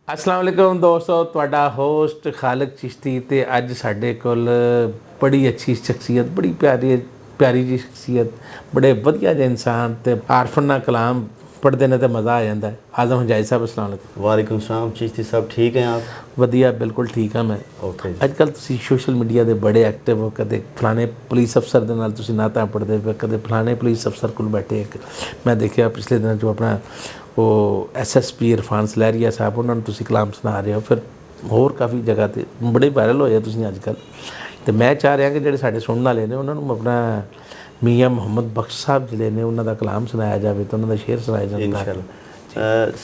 अस्सलाम वालेकुम दोस्तों, तुहाडा होस्ट खालिक चिश्ती ते अज साडे कोल बड़ी अच्छी शख्सियत, बड़ी प्यारी प्यारी जी शख्सियत, बड़े वधिया जे इंसान ते आरफना कलाम पढ़ते हैं तो मज़ा आ जाता है। आज़म हजाई साहब अस्सलाम वालेकुम। वालेकुम सलाम चिश्ती साहब, ठीक हैं आप? वधिया, बिल्कुल ठीक हाँ मैं। ओके। अजकल तुसी सोशल मीडिया दे बड़े एक्टिव हो, कदे फलाने पुलिस अफसर दे नाल तुसी नाता पढ़ते पे, कदे फलाने पुलिस अफसर कोल बैठे। एक मैं देखा पिछले दिन जो अपना वो SSP इरफान सलैरिया साहब उन्होंने तुसी कलाम सुना रहे हो, फिर होर काफ़ी जगह ते बड़े वायरल होए तुसी अजकल। तो मैं चाह रहा कि ਜਿਹੜੇ ਸਾਡੇ ਸੁਣਨ ਵਾਲੇ ਨੇ ਉਹਨਾਂ ਨੂੰ ਆਪਣਾ ਮੀਆਂ ਮੁਹੰਮਦ ਬਖਸ਼ ਸਾਹਿਬ ਜਿਹੜੇ ਨੇ ਉਹਨਾਂ ਦਾ ਕਲਾਮ ਸੁਣਾਇਆ ਜਾਵੇ ਤਾਂ ਉਹਨਾਂ ਦਾ ਸ਼ੇਰ ਸੁਣਾਇਆ ਜਾਂਦਾ। ਇਨਸ਼ਾਅੱਲਾ।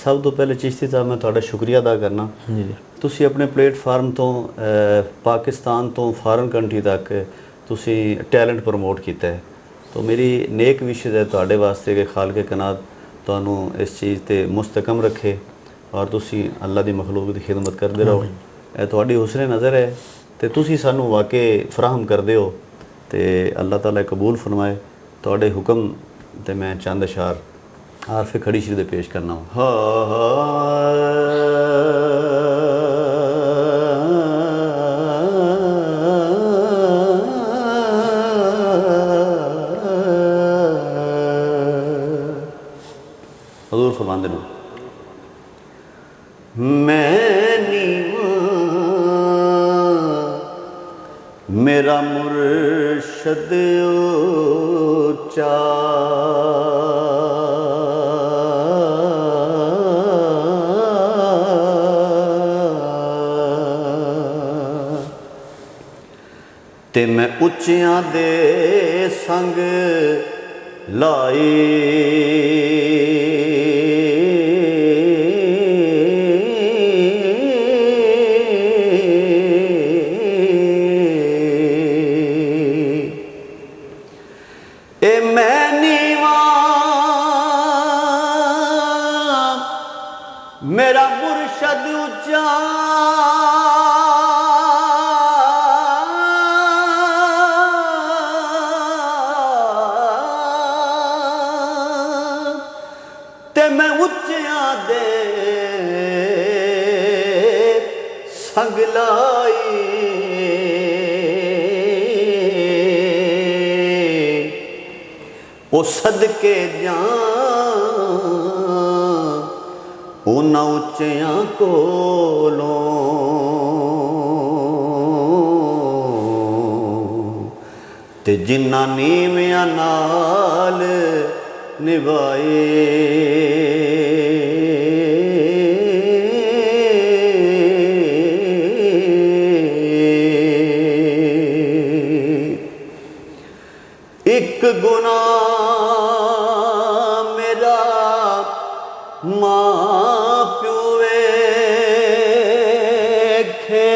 ਸਭ ਤੋਂ ਪਹਿਲੇ ਚਿਸ਼ਤੀ ਸਾਹਿਬ ਮੈਂ ਤੁਹਾਡਾ ਸ਼ੁਕਰੀਆ ਅਦਾ ਕਰਨਾ। ਜੀ ਜੀ। ਤੁਸੀਂ ਆਪਣੇ ਪਲੇਟਫਾਰਮ ਤੋਂ ਪਾਕਿਸਤਾਨ ਤੋਂ ਫਾਰਨ ਕੰਟਰੀ ਤੱਕ ਤੁਸੀਂ ਟੈਲੈਂਟ ਪ੍ਰਮੋਟ ਕੀਤਾ ਹੈ। ਤਾਂ ਮੇਰੀ ਨੇਕ ਵਿਸ਼ੇ ਹੈ ਤੁਹਾਡੇ ਵਾਸਤੇ ਕਿ ਖਾਲਕੇ ਕਨਾਤ ਤੁਹਾਨੂੰ ਇਸ ਚੀਜ਼ ਤੇ ਮੁਸਤਕਮ ਰੱਖੇ ਔਰ ਤੁਸੀਂ ਅੱਲਾ ਦੀ ਮਖਲੂਕ ਦੀ ਖਿਦਮਤ ਕਰਦੇ ਰਹੋ। ਇਹ ਤੁਹਾਡੀ ਹੁਸਨ ਨਜ਼ਰ ਹੈ ਤੇ ਤੁਸੀਂ ਸਾਨੂੰ ਵਾਕਈ ਫਰਾਹਮ ਕਰਦੇ ਹੋ ਤੇ ਅੱਲਾਹ ਤਾਲਾ ਕਬੂਲ ਫਰਮਾਏ। ਤੁਹਾਡੇ ਹੁਕਮ ਤੇ ਮੈਂ ਚੰਦ ਅਸ਼ਾਰ ਆਰਫ ਖੜੀ ਸ਼ਰੀ ਦੇ ਪੇਸ਼ ਕਰਨਾ हजूर फरमाते हैं, मैं नीवा मेरा मुर्शद ऊंचा, ते मैं उच्चियां दे संग लाई, मेरा मुर्शद ऊंचा, ते मैं उच्चियां दे संग लाई, ओ सदके जां उन्हां उच्चियां कोलों, ते जिन्हां नीवियां नाल निभाए, एक गुनाह मेरा मां प्यो वेखे,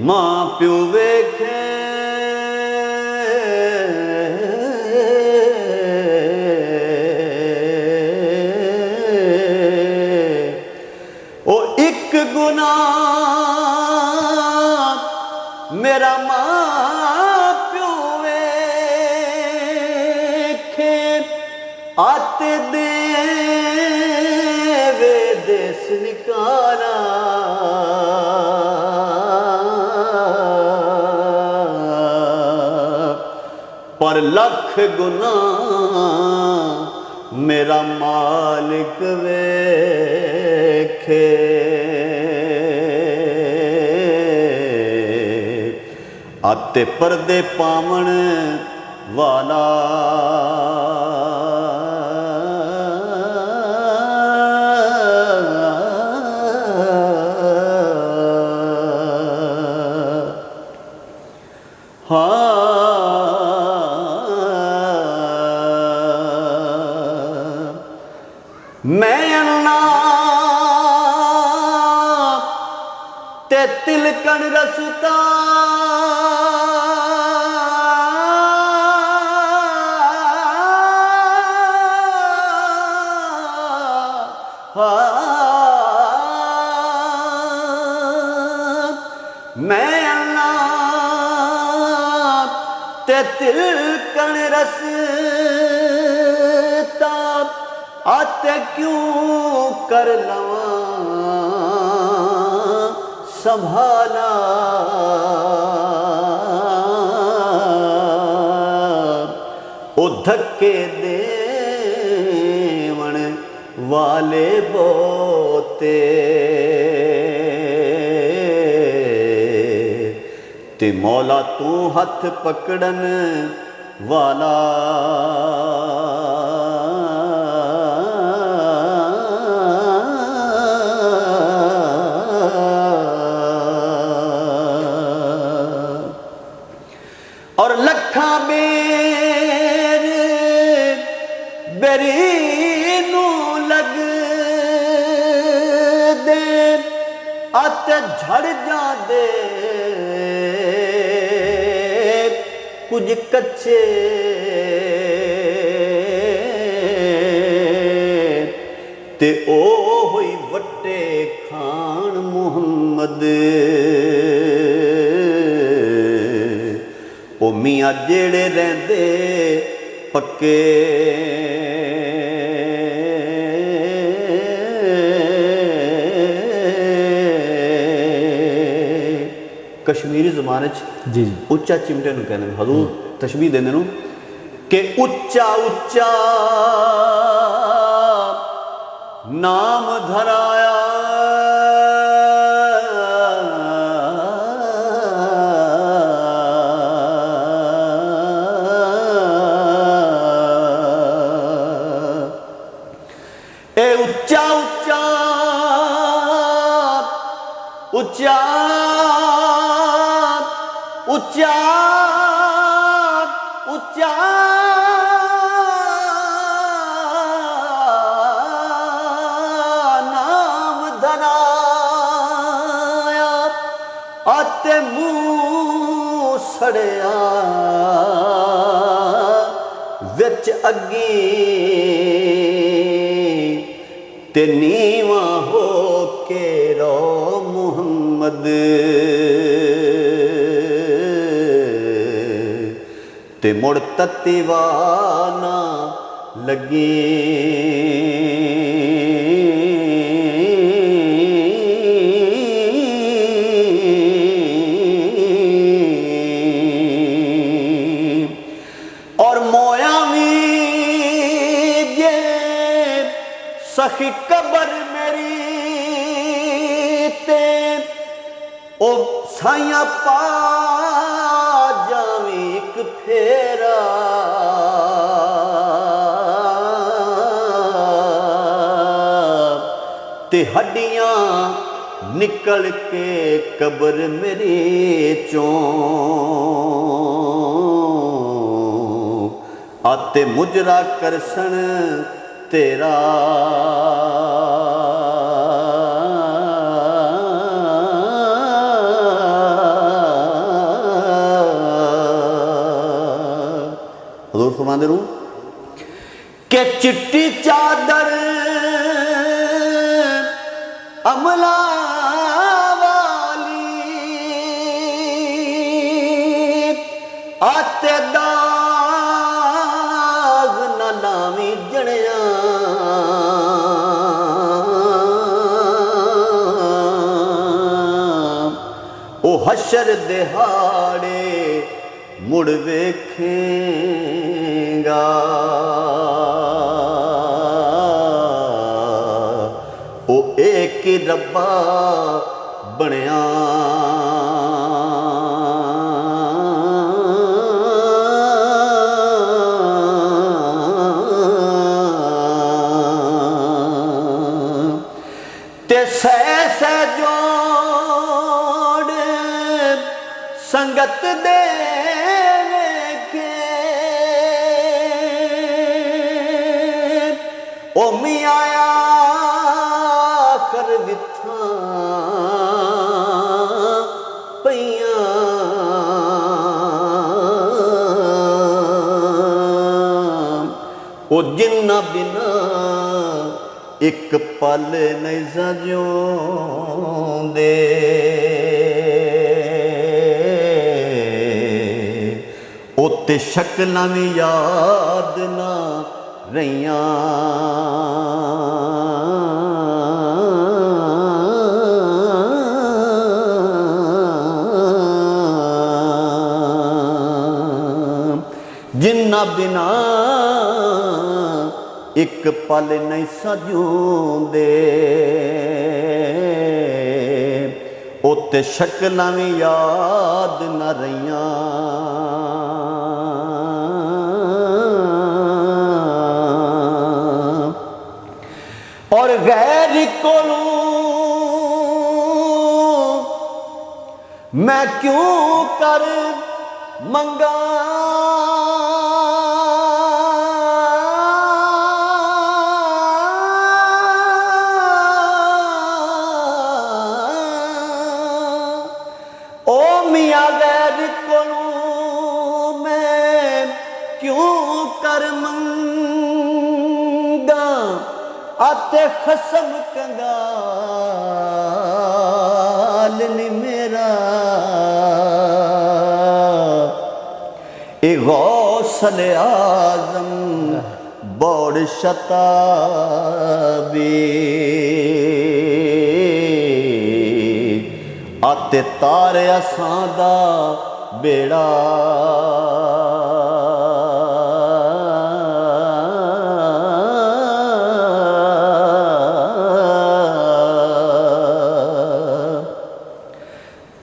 मां प्यो वेखे, ओ एक गुनाह मेरा मां प्यो वेखे, आते दे देश निकाला, पर लख गुनाह मेरा मालिक वेखे, आते पर्दे पावण वाला, मैं अल्लाह ते तिलकन रसता, मैं अल्लाह ते तिलकन रसता, आते क्यों कर लवां संभाला ओ धक्के देवण वाले बोते ते मौला तू हथ पकड़न वाला और लखा बेर बेरी नू लग दे अते झड़ जा दे कुछ कच्चे ते ओ होई वट्टे खान मुहम्मद ओ मियाँ जेड़े रहंदे पक्के कश्मीरी ज़बान च जी उच्चा चिमटे नूं कहंदे ने हजूर तशबीह देंदे नूं कि उच्चा उच्चा नाम धराया ए उच्चा उच्चा उच्चा उच्चा उच्चा नाम धराया आते मुँह सड़िया विच अग्गी ते नीवा हो के रो मुहम्मद ते मुड़ तत्तीवाना लगी और मोया भी ये सखी कबर मेरी ते ओ साइया पा जावी एक फेरा ते हड्डियां निकल के कबर मेरी चों आते मुजरा करसन तेरा हज़ूर फरमांदे रहूं कि चिट्टी चादर अमला वाली आते दाग न लावी जड़िया ओ हशर दिहाड़े मुड़ वेखेगा ओ एक ही रब्बा बनया ते सह जोड़ संगत दे ओ मियाँ कर विथा पईयां ओ जिन्ना बिना एक पल नहीं सजोंदे उत्ते शक्लां भी याद ना रहियां जिन्ना बिना एक पल नहीं सजूंदे उत्ते शक्लां भी याद न रहियां और गैर कोलों मैं क्यों कर मंगा ओ मियां गैर कोलों मैं क्यों कर मंगा आते खसम कंगाल नी मेरा ए गौसल आजम बौड़ शताबी आते तारे असां दा बेड़ा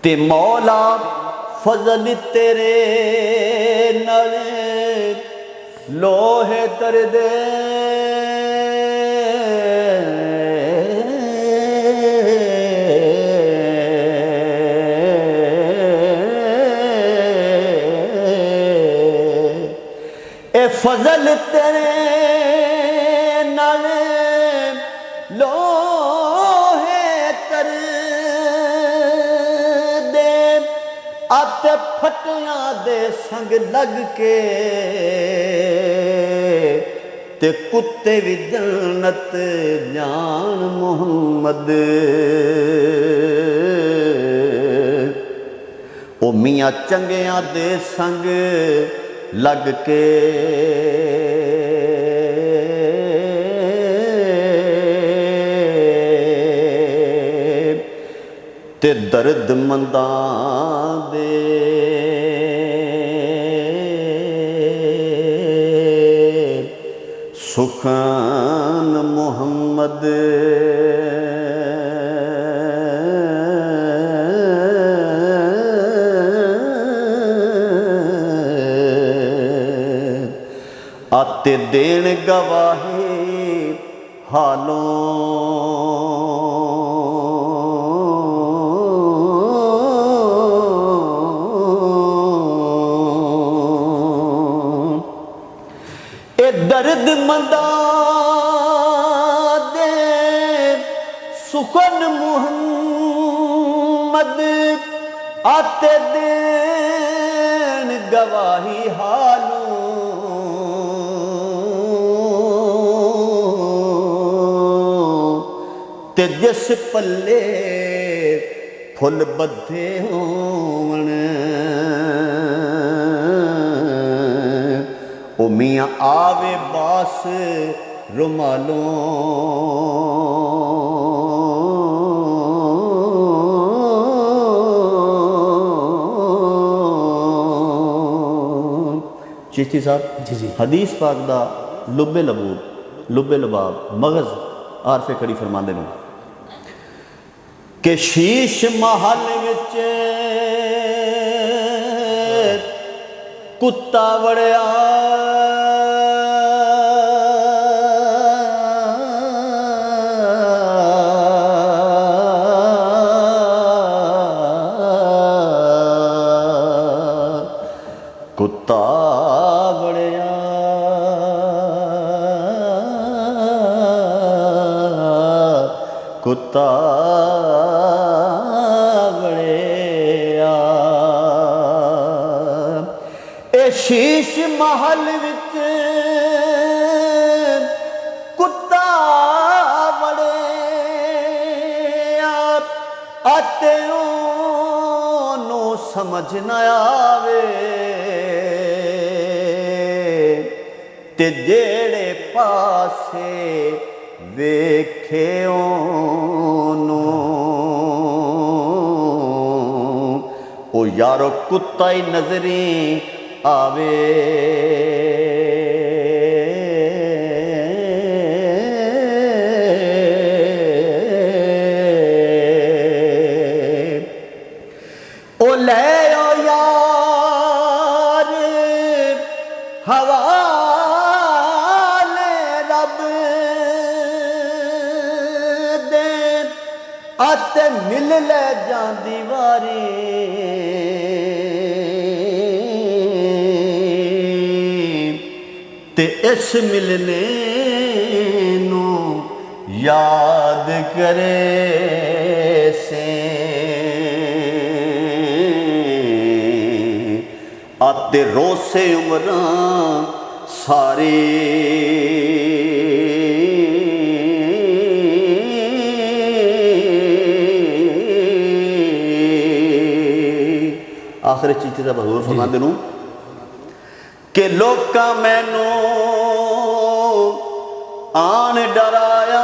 ते मौला फजल तेरे नाले लोहे कर दे ए फजल तेरे नाले लोहे कर आते फटियां दे संग लग के ते कुत्ते भी जन्नत जान मुहम्मद ओ मियां चंगियां दे संग लग के ते दर्द मंदां दे सुखान मुहम्मद आते देन गवाही हालों दर्द मंदा दे सुखन मुहम्मद आते देन गवाही हालों ते जिस पल्ले फुल बद्धे होवन ओ मियां आवे बास रुमालों चिश्ती साहब जी जी हदीस पाक दा लुब्बे लबाब मगज आरफे खड़ी फरमांदे ने कि शीश महल विच कुत्ता वड़िया कुत्ता वड़िया कुत्ता वड़िया ए शीश महल विच कुत्ता वड़िया आते ओनू समझ न आवे ते जेड़े पासे वेखे ओनू ओ यारो कुत्ता ही नजरी आवे ਲੈ ਓ ਯਾਰ ਹਵਾਲੇ ਰੱਬ ਦੇ ਅਤੇ ਮਿਲ ਲੈ ਜਾਂਦੀ ਵਾਰੀ ਤੇ ਇਸ ਮਿਲਨੇ ਨੂੰ याद करे से आते रोसे उमरां सारे आखिर चीज़ का हजूर फरमाते नूं कि लोकां मैनू आन डराया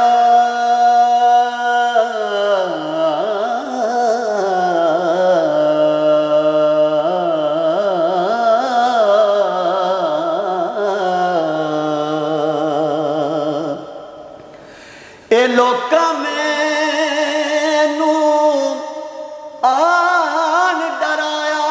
ए लोका मैनू आन डराया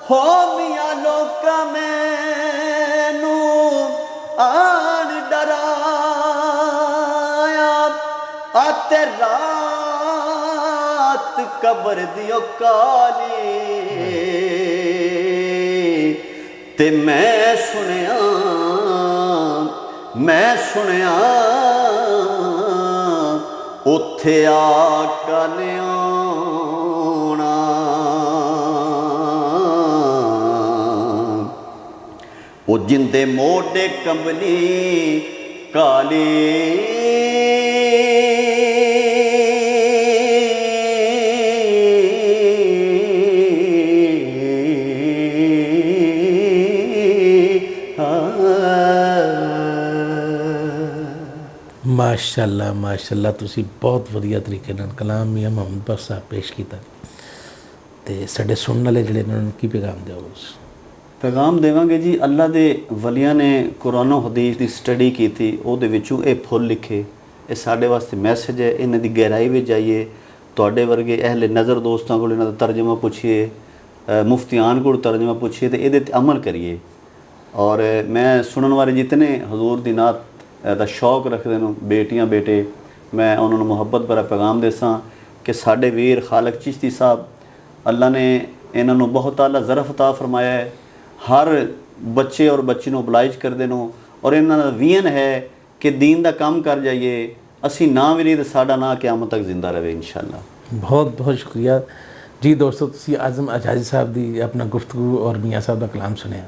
हो मियां लोका मैनू आन डराया आते रात कबर दियो काली ते मैं सुनिया उत्थे आका ने आउणा ओ जिंदे मोढे कंबनी काली ਮਾਸ਼ਾਅੱਲਾ ਮਾਸ਼ਾਅੱਲਾ ਤੁਸੀਂ ਬਹੁਤ ਵਧੀਆ ਤਰੀਕੇ ਨਾਲ ਕਲਾਮ ਮੀਆਂ ਮੁਹੰਮਦ ਬਖਸ਼ ਸਾਹਿਬ ਪੇਸ਼ ਕੀਤਾ ਤੇ ਸਾਡੇ ਸੁਣਨ ਵਾਲੇ ਜਿਹੜੇ ਨੇ ਉਹਨਾਂ ਨੂੰ ਕੀ ਪੈਗਾਮ ਦਿਓਗੇ? ਪੈਗਾਮ ਦੇਵਾਂਗੇ ਜੀ, ਅੱਲਾ ਦੇ ਵਲੀਆਂ ਨੇ ਕੁਰਾਨ ਹਦੀਸ ਦੀ ਸਟੱਡੀ ਕੀਤੀ, ਉਹਦੇ ਵਿੱਚੋਂ ਇਹ ਫੁੱਲ ਲਿਖੇ। ਇਹ ਸਾਡੇ ਵਾਸਤੇ ਮੈਸੇਜ ਹੈ, ਇਹਨਾਂ ਦੀ ਗਹਿਰਾਈ ਵਿੱਚ ਜਾਈਏ। ਤੁਹਾਡੇ ਵਰਗੇ ਅਹਿਲੇ ਨਜ਼ਰ ਦੋਸਤਾਂ ਕੋਲ ਇਹਨਾਂ ਦਾ ਤਰਜਮਾ ਪੁੱਛੀਏ, ਮੁਫਤੀਆਨ ਕੋਲ ਤਰਜਮਾ ਪੁੱਛੀਏ ਤੇ ਇਹਦੇ ਤੇ ਅਮਲ ਕਰੀਏ। ਔਰ ਮੈਂ ਸੁਣਨ ਵਾਲੇ ਜਿਤਨੇ ਹਜ਼ੂਰ ਦੀ ਨਾਤ ਦਾ ਸ਼ੌਕ ਰੱਖਦੇ ਨੇ ਬੇਟੀਆਂ ਬੇਟੇ, ਮੈਂ ਉਹਨਾਂ ਨੂੰ ਮੁਹੱਬਤ ਭਰਾ ਪੈਗਾਮ ਦੇਸਾਂ ਕਿ ਸਾਡੇ ਵੀਰ ਖਾਲਕ ਚਿਸ਼ਤੀ ਸਾਹਿਬ, ਅੱਲਾ ਨੇ ਇਹਨਾਂ ਨੂੰ ਬਹੁਤ ਆਲਾ ਜ਼ਰਫ ਅਤਾ ਫਰਮਾਇਆ ਹੈ। ਹਰ ਬੱਚੇ ਔਰ ਬੱਚੀ ਨੂੰ oblige ਕਰਦੇ ਨੇ ਔਰ ਇਹਨਾਂ ਦਾ ਵੀਨ ਹੈ ਕਿ ਦੀਨ ਦਾ ਕੰਮ ਕਰ ਜਾਈਏ। ਅਸੀਂ ਨਾ ਵੀ ਨਹੀਂ ਤਾਂ ਸਾਡਾ ਨਾਂ ਕਿਆਮਤ ਤੱਕ ਜ਼ਿੰਦਾ ਰਹੇ ਇਨਸ਼ਾਅੱਲਾ। ਬਹੁਤ ਬਹੁਤ ਸ਼ੁਕਰੀਆ ਜੀ ਦੋਸਤੋ, ਤੁਸੀਂ ਆਜ਼ਮ ਅਜਾਜ਼ੀ ਸਾਹਿਬ ਦੀ ਆਪਣਾ ਗੁਫ਼ਤਗੂ ਔਰ ਮੀਆਂ ਸਾਹਿਬ ਦਾ ਕਲਾਮ ਸੁਣਿਆ।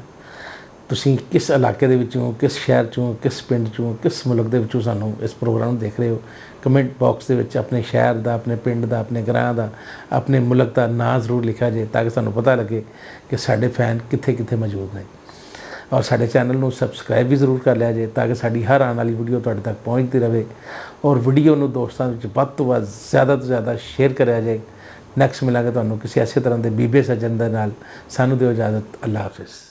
ਤੁਸੀਂ ਕਿਸ ਇਲਾਕੇ ਦੇ ਵਿੱਚੋਂ, ਕਿਸ ਸ਼ਹਿਰ 'ਚੋਂ, ਕਿਸ ਪਿੰਡ 'ਚੋਂ, ਕਿਸ ਮੁਲਕ ਦੇ ਵਿੱਚੋਂ ਸਾਨੂੰ ਇਸ ਪ੍ਰੋਗਰਾਮ ਨੂੰ ਦੇਖ ਰਹੇ ਹੋ, ਕਮੈਂਟ ਬਾਕਸ ਦੇ ਵਿੱਚ ਆਪਣੇ ਸ਼ਹਿਰ ਦਾ, ਆਪਣੇ ਪਿੰਡ ਦਾ, ਆਪਣੇ ਗ੍ਰਾਮ ਦਾ, ਆਪਣੇ ਮੁਲਕ ਦਾ ਨਾਂ ਜ਼ਰੂਰ ਲਿਖਿਆ ਜੇ ਤਾਂ ਕਿ ਸਾਨੂੰ ਪਤਾ ਲੱਗੇ ਕਿ ਸਾਡੇ ਫੈਨ ਕਿੱਥੇ ਕਿੱਥੇ ਮੌਜੂਦ ਨੇ। ਔਰ ਸਾਡੇ ਚੈਨਲ ਨੂੰ ਸਬਸਕ੍ਰਾਈਬ ਵੀ ਜ਼ਰੂਰ ਕਰ ਲਿਆ ਜੇ ਤਾਂ ਕਿ ਸਾਡੀ ਹਰ ਆਉਣ ਵਾਲੀ ਵੀਡੀਓ ਤੁਹਾਡੇ ਤੱਕ ਪਹੁੰਚਦੀ ਰਹੇ। ਔਰ ਵੀਡੀਓ ਨੂੰ ਦੋਸਤਾਂ ਵਿੱਚ ਵੱਧ ਤੋਂ ਵੱਧ ਜ਼ਿਆਦਾ ਤੋਂ ਜ਼ਿਆਦਾ ਸ਼ੇਅਰ ਕਰਿਆ ਜਾਏ। ਨੈਕਸਟ ਮਿਲਾਂਗੇ ਤੁਹਾਨੂੰ ਕਿਸੇ ਐਸੇ ਤਰ੍ਹਾਂ ਦੇ ਬੀਬੇ ਸੱਜਣ ਦੇ ਨਾਲ। ਸਾਨੂੰ ਦਿਓ ਇਜਾਜ਼ਤ। ਅੱਲਾ ਹਾਫਿਜ਼।